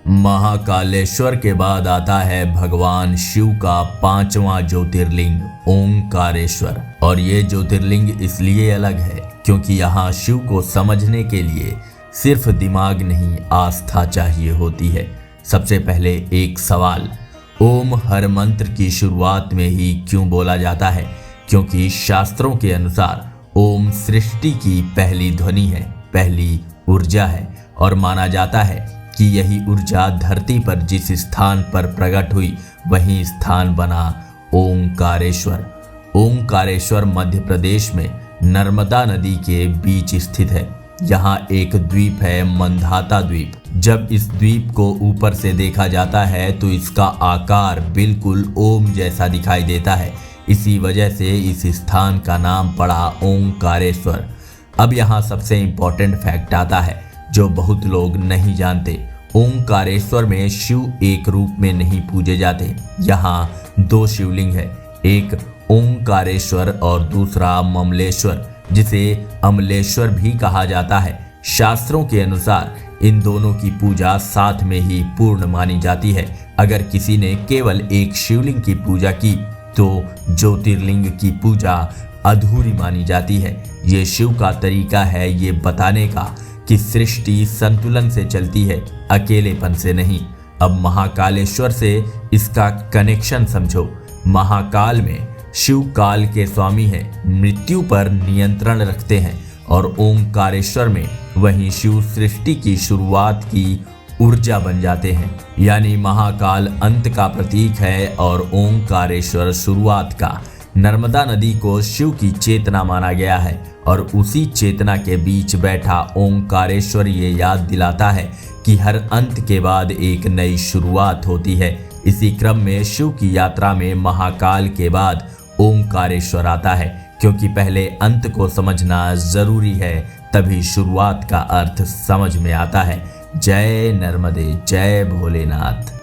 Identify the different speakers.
Speaker 1: महाकालेश्वर के बाद आता है भगवान शिव का पांचवा ज्योतिर्लिंग ओंकारेश्वर। और ये ज्योतिर्लिंग इसलिए अलग है क्योंकि यहाँ शिव को समझने के लिए सिर्फ दिमाग नहीं, आस्था चाहिए होती है। सबसे पहले एक सवाल, ओम हर मंत्र की शुरुआत में ही क्यों बोला जाता है? क्योंकि शास्त्रों के अनुसार ओम सृष्टि की पहली ध्वनि है, पहली ऊर्जा है, और माना जाता है कि यही ऊर्जा धरती पर जिस स्थान पर प्रकट हुई वही स्थान बना ओंकारेश्वर। ओंकारेश्वर मध्य प्रदेश में नर्मदा नदी के बीच स्थित है। यहाँ एक द्वीप है, मंधाता द्वीप। जब इस द्वीप को ऊपर से देखा जाता है तो इसका आकार बिल्कुल ओम जैसा दिखाई देता है। इसी वजह से इस स्थान का नाम पड़ा ओंकारेश्वर। अब यहाँ सबसे इम्पोर्टेंट फैक्ट आता है जो बहुत लोग नहीं जानते। ओंकारेश्वर में शिव एक रूप में नहीं पूजे जाते। यहाँ दो शिवलिंग है, एक ओंकारेश्वर और दूसरा ममलेश्वर, जिसे अमलेश्वर भी कहा जाता है। शास्त्रों के अनुसार इन दोनों की पूजा साथ में ही पूर्ण मानी जाती है। अगर किसी ने केवल एक शिवलिंग की पूजा की तो ज्योतिर्लिंग की पूजा अधूरी मानी जाती है। ये शिव का तरीका है ये बताने का कि सृष्टि संतुलन से चलती है, अकेलेपन से नहीं। अब महाकालेश्वर से इसका कनेक्शन समझो। महाकाल में शिव काल के स्वामी हैं, मृत्यु पर नियंत्रण रखते हैं, और ओंकारेश्वर में वहीं शिव सृष्टि की शुरुआत की ऊर्जा बन जाते हैं। यानी महाकाल अंत का प्रतीक है और ओंकारेश्वर शुरुआत का। नर्मदा नदी को शिव की चेतना माना गया है और उसी चेतना के बीच बैठा ओंकारेश्वर ये याद दिलाता है कि हर अंत के बाद एक नई शुरुआत होती है। इसी क्रम में शिव की यात्रा में महाकाल के बाद ओंकारेश्वर आता है, क्योंकि पहले अंत को समझना जरूरी है, तभी शुरुआत का अर्थ समझ में आता है। जय नर्मदे, जय भोलेनाथ।